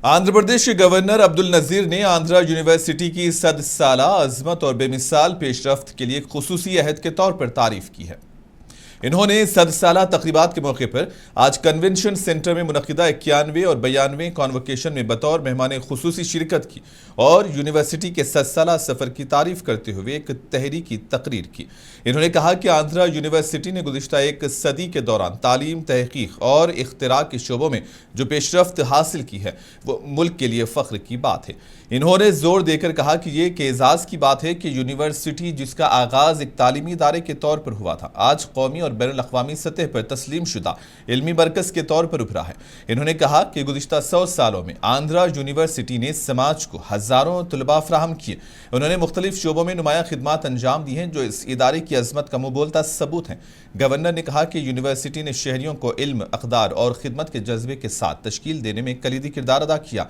आंध्र प्रदेश के गवर्नर अब्दुल नजीर ने आंध्रा यूनिवर्सिटी की 100 साला अजमत और बेमिसाल पेशरफ्त के लिए खुसूसी अहद के तौर पर तारीफ की है। इन्होंने 100 साला तकरीबात के मौके पर आज कन्वेंशन सेंटर में मुनक़िदा 91 और 92 कॉन्वोकेशन में बतौर मेहमान खुसूसी शिरकत की और यूनिवर्सिटी के 100 साला सफ़र की तारीफ करते हुए एक तहरीकी तकरीर की। इन्होंने कहा कि आंध्रा यूनिवर्सिटी ने गुज़िश्ता एक सदी के दौरान तालीम, तहक़ीक़ और इख्तिरा के शोबों में जो पेशरफ्त हासिल की है वो मुल्क के लिए फ़ख्र की बात है। इन्होंने जोर देकर कहा कि ये एज़ाज़ की बात है कि यूनिवर्सिटी जिसका आगाज़ एक तालीमी इदारे के तौर पर हुआ था, आज कौमी और बैनुल अक़वामी सतह पर तस्लीम शुदा इल्मी मरकज़ के तौर पर उभरा है। इन्होंने कहा कि गुज़िश्ता 100 सालों में आंध्रा यूनिवर्सिटी ने समाज को हज़ारों तलबा फराहम किए। उन्होंने मुख्तलिफ शोबों में नुमाया खिदमात अंजाम दी हैं जो इस इदारे की अज़मत का मुबोलता सबूत हैं। गवर्नर ने कहा कि यूनिवर्सिटी ने शहरियों को इल्म, अक़दार और खिदमत के जज्बे के साथ तश्कील देने में कलीदी किरदार अदा किया।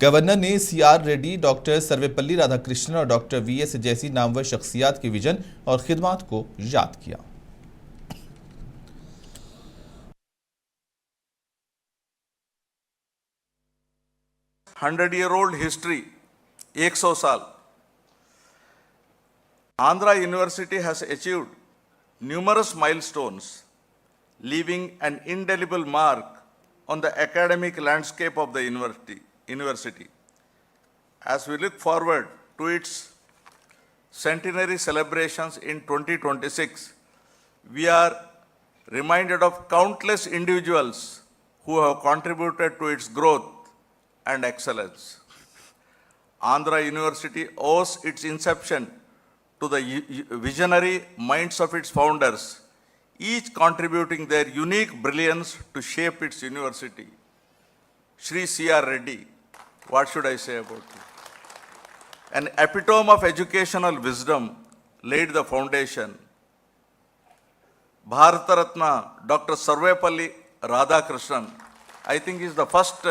गवर्नर ने CR रेड्डी, डॉक्टर सर्वेपल्ली राधाकृष्णन और डॉक्टर VS जैसी नामवर शख्सियात के विजन और खिदमात को याद किया। 100-year-old history, 100 साल. Andhra University has achieved numerous milestones, leaving an indelible mark on the academic landscape of the university. As we look forward to its centenary celebrations in 2026, we are reminded of countless individuals who have contributed to its growth and excellence. Andhra University owes its inception to the visionary minds of its founders, each contributing their unique brilliance to shape its university. Shri CR Reddy, what should I say about you? An epitome of educational wisdom laid the foundation. Bharata Ratna Dr. Sarvepalli Radhakrishnan, I think he is the first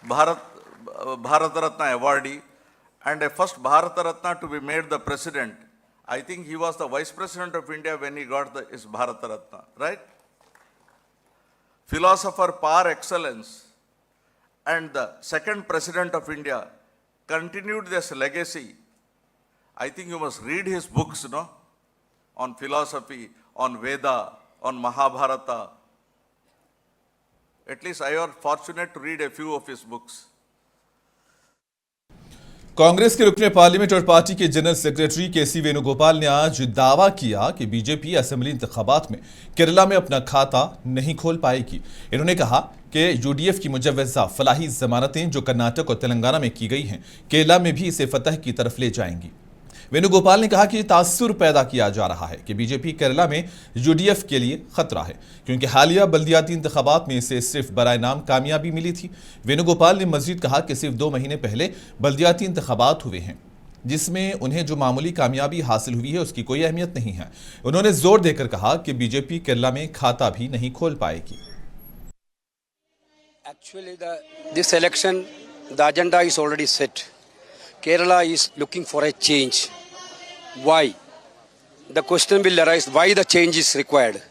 Bharata Ratna awardee and a first Bharata Ratna to be made the president. I think he was the vice president of India when he got his Bharata Ratna, right? Philosopher par excellence and the second president of India continued this legacy. I think you must read his books, no? On philosophy, on Veda, on Mahabharata. At least I was fortunate to read a few of his books. Congress के रुकने parliament और party के general secretary KC Venugopal ने आज दावा किया कि BJP assembly इंतखाबात में केरला में अपना खाता नहीं खोल पाएगी। इन्होंने कहा कि UDF की मुजव्वज़ा फलाही जमानतें जो कर्नाटक और तेलंगाना में की गई हैं, केरला में भी इसे फतह की तरफ ले जाएंगी। वेणुगोपाल ने कहा कि तासुर पैदा किया जा रहा है कि बीजेपी केरला में UDF के लिए खतरा है, क्योंकि हालिया बल्दियाती इंतखाबात में इसे सिर्फ बराए नाम कामयाबी मिली थी। वेणुगोपाल ने मजीद कहा कि सिर्फ 2 महीने पहले बल्दियाती इंतखाबात हुए हैं, जिसमें उन्हें जो मामूली कामयाबी हासिल हुई है उसकी कोई अहमियत नहीं है। उन्होंने जोर देकर कहा कि बीजेपी केरला में खाता भी नहीं खोल पाएगी। Actually, this election, the agenda is already set. Kerala is looking for a change. Why? The question will arise, why the change is required?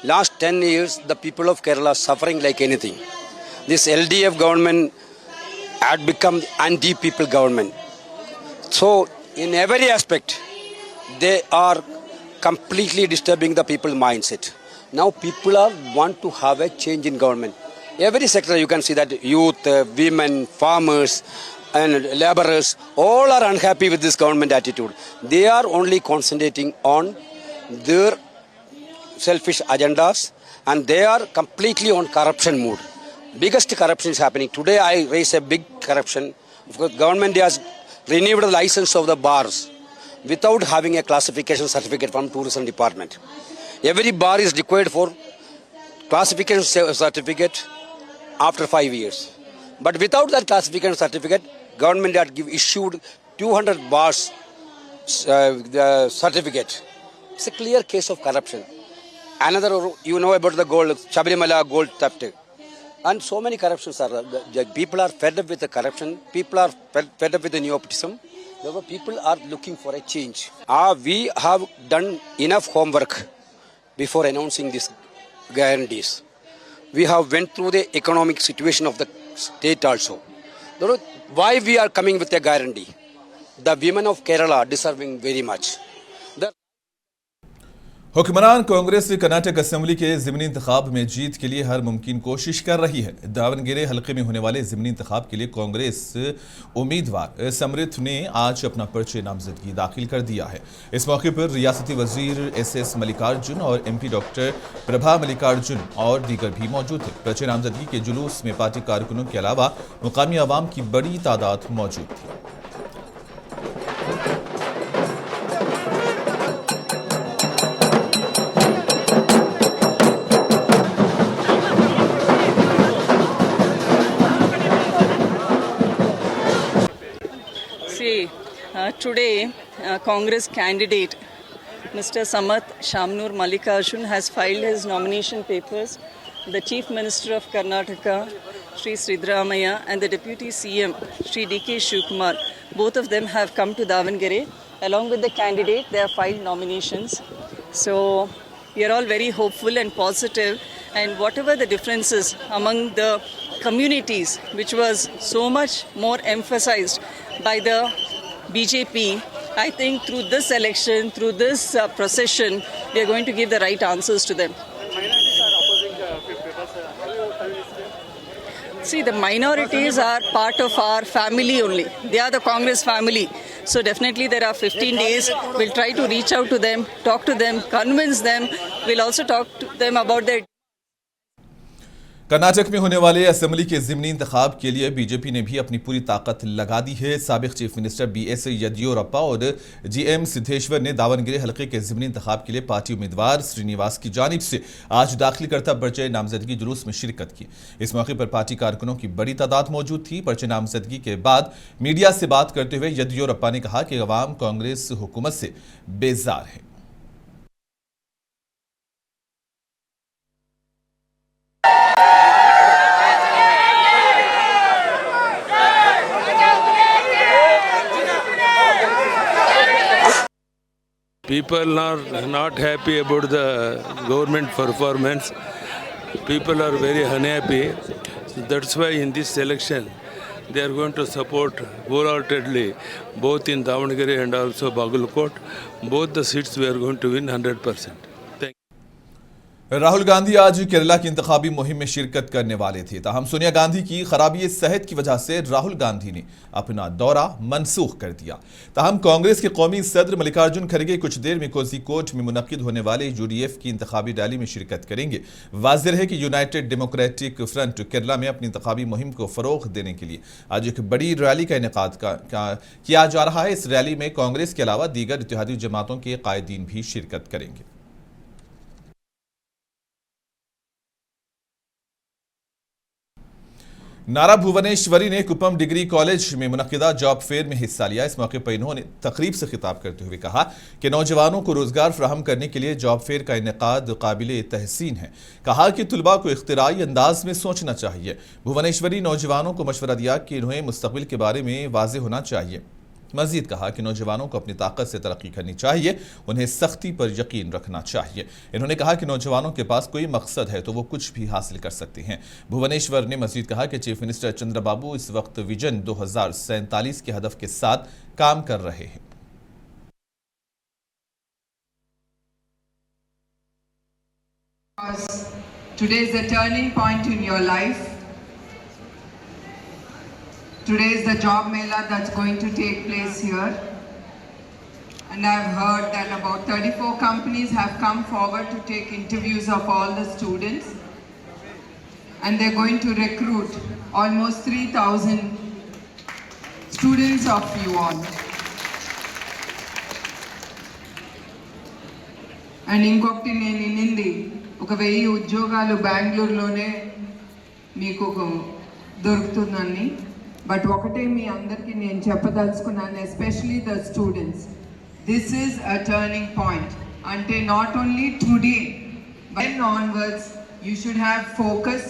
Last 10 years, the people of Kerala are suffering like anything. This LDF government had become anti-people government. So, in every aspect, they are completely disturbing the people's mindset. Now, people want to have a change in government. Every sector you can see that youth, women, farmers, and laborers, all are unhappy with this government attitude. They are only concentrating on their selfish agendas and they are completely on corruption mood. Biggest corruption is happening. Today I raise a big corruption. Because government has renewed the license of the bars without having a classification certificate from tourism department. Every bar is required for classification certificate after 5 years. But without that classification certificate, government had issued 200 bars the certificate. It's a clear case of corruption. Another, you know about the gold, Sabarimala gold theft. And so many corruptions are, the people are fed up with the corruption, people are fed up with the nepotism. Therefore, people are looking for a change. We have done enough homework before announcing these guarantees. We have went through the economic situation of the state also. Why we are coming with a guarantee? The women of Kerala are deserving very much. The हुक्मरान Congress Karnataka assembly के ज़िमनी इंतखाब में जीत के लिए हर मुमकिन कोशिश कर रही है। दावनगेरे हलके में होने वाले ज़िमनी इंतखाब के लिए कांग्रेस उम्मीदवार समृद्ध ने आज अपना पर्चे नामजदगी दाखिल कर दिया है। इस मौके पर रियासती वजीर एस मल्लिकार्जुन और MP डॉक्टर प्रभा मल्लिकार्जुन और दीगर भी मौजूद थे। पर्चे नामजदगी के जुलूस में पार्टी कारकुनों के अलावा मुकामी आवाम की बड़ी तादाद मौजूद थी। Today, Congress candidate Mr. Samath Shamnoor Mallikarjun has filed his nomination papers. The Chief Minister of Karnataka, Sri Siddaramaiah, and the Deputy CM, Sri D.K. Shivkumar, both of them have come to Davangere. Along with the candidate, they have filed nominations. So, we are all very hopeful and positive, and whatever the differences among the communities, which was so much more emphasized by the BJP, I think through this election, through this procession, we are going to give the right answers to them. Minorities are opposing the papers. See, the minorities are part of our family only. They are the Congress family. So definitely there are 15 days. We'll try to reach out to them, talk to them, convince them. We'll also talk to them about their... Karnataka में होने वाले assembly के ज़िमनी इंतखाब के लिए BJP ने भी अपनी पूरी ताकत लगा दी है। साबिक चीफ मिनिस्टर BS येदियुरप्पा और GM सिद्धेश्वर ने दावनगेरे हलके के ज़िमनी इंतखाब के लिए पार्टी उम्मीदवार श्रीनिवास की जानिब से आज दाखिल करता पर्चे नामजदगी जुलूस में शिरकत की। इस मौके पर पार्टी कारकुनों की बड़ी तादाद मौजूद थी। पर्चे नामजदगी के बाद मीडिया से बात करते हुए येदियुरप्पा ने कहा कि अवाम कांग्रेस हुकूमत से बेजार है। People are not happy about the government performance. People are very unhappy. That's why in this election, they are going to support wholeheartedly, both in Davangere and also Bagalkot. Both the seats we are going to win 100%. Rahul Gandhi आज केरला की इंतखाबी मुहिम में शिरकत करने वाले थे। ताहम सोनिया गांधी की खराबी सेहत की वजह से राहुल गांधी ने अपना दौरा मनसूख कर दिया। ताहम कांग्रेस के कौमी सदर मल्लिकार्जुन खड़गे कुछ देर में कोझिकोड में मुनक्किद होने वाले UDF की इंतखाबी रैली में शिरकत करेंगे। वाज़ेह है कि यूनाइटेड डेमोक्रेटिक फ्रंट केरला में अपनी इंतखाबी मुहिम को फरोग देने के लिए आज एक बड़ी रैली का इनेकाद किया जा रहा है। इस रैली में कांग्रेस के अलावा दीगर इत्तेहादी जमातों के कायदीन भी शिरकत करेंगे। नारा भुवनेश्वरी ने कुपम डिग्री कॉलेज में मुनक्किदा जॉब फेयर में हिस्सा लिया। इस मौके पर इन्होंने तकरीब से खिताब करते हुए कहा कि नौजवानों को रोजगार फराहम करने के लिए जॉब फेयर का इनेकाद काबिल तहसीन है। कहा कि तुलबा को इख्तिराई अंदाज में सोचना चाहिए। भुवनेश्वरी नौजवानों को मशवरा दिया कि इन्हें मुस्तकबिल के बारे में वाज़ेह होना चाहिए। मजीद कहा कि नौजवानों को अपनी ताकत से तरक्की करनी चाहिए, उन्हें सख्ती पर यकीन रखना चाहिए। इन्होंने कहा कि नौजवानों के पास कोई मकसद है तो वो कुछ भी हासिल कर सकते हैं। भुवनेश्वर ने मजीद कहा कि चीफ मिनिस्टर चंद्रबाबू इस वक्त विजन 2047 के हदफ के साथ काम कर रहे हैं। Today is a turning point in your life. Today is the job mela that's going to take place here, and I've heard that about 34 companies have come forward to take interviews of all the students, and they're going to recruit almost 3,000 students of you all. And inkokti nenu inindi oka 1000 ఉద్యోగాలు బెంగళూరులోనే మీకు దొరుకుతుందని, but ఒకటే మీ అందరికీ నేను చెప్పదలుచుకున్నాను, especially the students, this is a turning point. అంటే not only today but onwards you should have focus,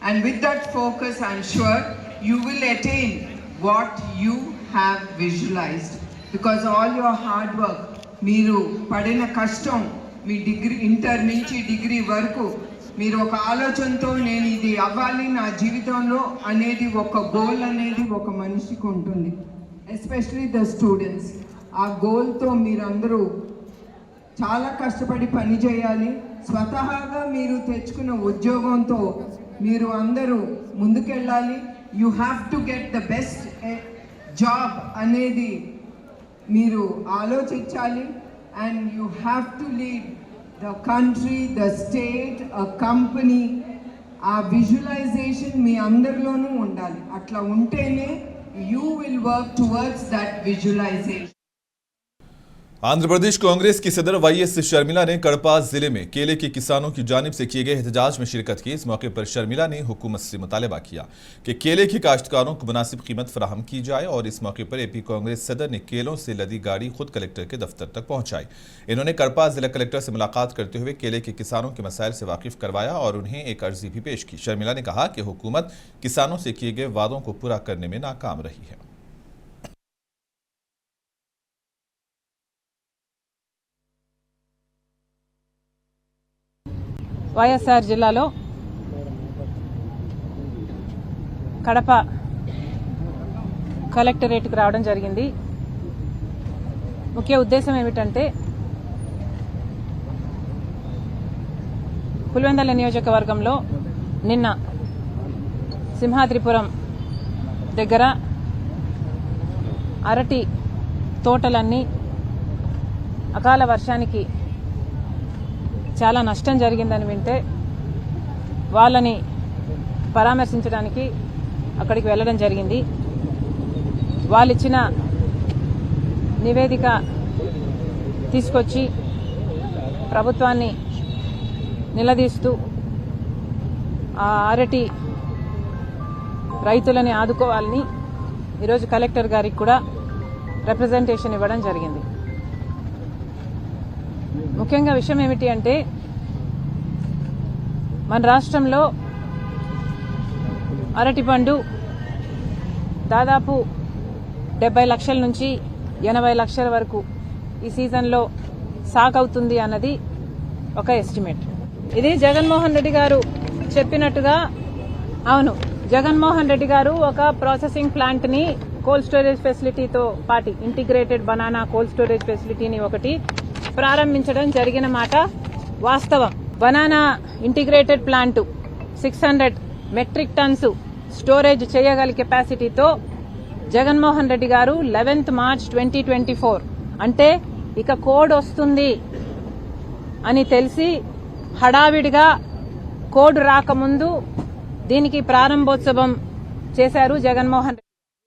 and with that focus I'm sure you will attain what you have visualised, because all your hard work, మీరు పడిన కష్టం, మీ degree inter నుంచి degree వరకు మీరు ఒక ఆలోచనతో నేను ఇది అవ్వాలి నా జీవితంలో అనేది ఒక గోల్ అనేది ఒక మనిషికి ఉంటుంది, ఎస్పెషలీ ద స్టూడెంట్స్. ఆ గోల్తో మీరందరూ చాలా కష్టపడి పని చేయాలి. స్వతహాగా మీరు తెచ్చుకున్న ఉద్యోగంతో మీరు అందరూ ముందుకెళ్ళాలి. You have to get the best job అనేది మీరు ఆలోచించాలి. And you have to lead the country, the state, a company. ఆ విజువలైజేషన్ మీ అందరిలోనూ ఉండాలి. అట్లా ఉంటేనే you will work towards that visualisation. Andhra Pradesh Congress की सदर वाईएस शर्मिला ने कड़पा जिले में केले के किसानों की जानिब से किए गए एहतजाज में शिरकत की। इस मौके पर शर्मिला ने हुकूमत से मुतालबा किया कि केले के काश्तकारों को मुनासिब कीमत फराहम की जाए और इस मौके पर एपी कांग्रेस सदर ने केलों से लदी गाड़ी खुद कलेक्टर के दफ्तर तक पहुंचाई। इन्होंने कड़पा जिला कलेक्टर से मुलाकात करते हुए केले के किसानों के मसाइल से वाकिफ करवाया और उन्हें एक अर्जी भी पेश की। शर्मिला ने कहा कि हुकूमत किसानों से किए गए वादों को पूरा करने में नाकाम रही है। వైఎస్ఆర్ జిల్లాలో కడప కలెక్టరేట్కు రావడం జరిగింది. ముఖ్య ఉద్దేశం ఏమిటంటే పులివెందుల నియోజకవర్గంలో నిన్న సింహాద్రిపురం దగ్గర అరటి తోటలన్నీ అకాల వర్షానికి చాలా నష్టం జరిగిందని వింటే వాళ్ళని పరామర్శించడానికి అక్కడికి వెళ్ళడం జరిగింది. వాళ్ళు ఇచ్చిన నివేదిక తీసుకొచ్చి ప్రభుత్వాన్ని నిలదీస్తూ ఆ అరటి రైతులని ఆదుకోవాలని ఈరోజు కలెక్టర్ గారికి కూడా రిప్రజెంటేషన్ ఇవ్వడం జరిగింది. ముఖ్యంగా విషయం ఏమిటి అంటే మన రాష్ట్రంలో అరటిపండు దాదాపు 70 లక్షల నుంచి 80 లక్షల వరకు ఈ సీజన్లో సాగవుతుంది అన్నది ఒక ఎస్టిమేట్. ఇది జగన్మోహన్ రెడ్డి గారు చెప్పినట్టుగా అవును, జగన్మోహన్ రెడ్డి గారు ఒక ప్రాసెసింగ్ ప్లాంట్ ని కోల్డ్ స్టోరేజ్ ఫెసిలిటీతో పాటు ఇంటిగ్రేటెడ్ బనానా కోల్డ్ స్టోరేజ్ ఫెసిలిటీని ఒకటి ప్రారంభించడం జరిగిన మాట వాస్తవం. Banana integrated plant 600 metric tons storage చేయగల కెపాసిటీతో జగన్మోహన్ రెడ్డి గారు 11th March 2024 అంటే ఇక కోడ్ వస్తుంది అని తెలిసి హడావిడిగా కోడ్ రాకముందు దీనికి ప్రారంభోత్సవం చేశారు జగన్మోహన్ రెడ్డి.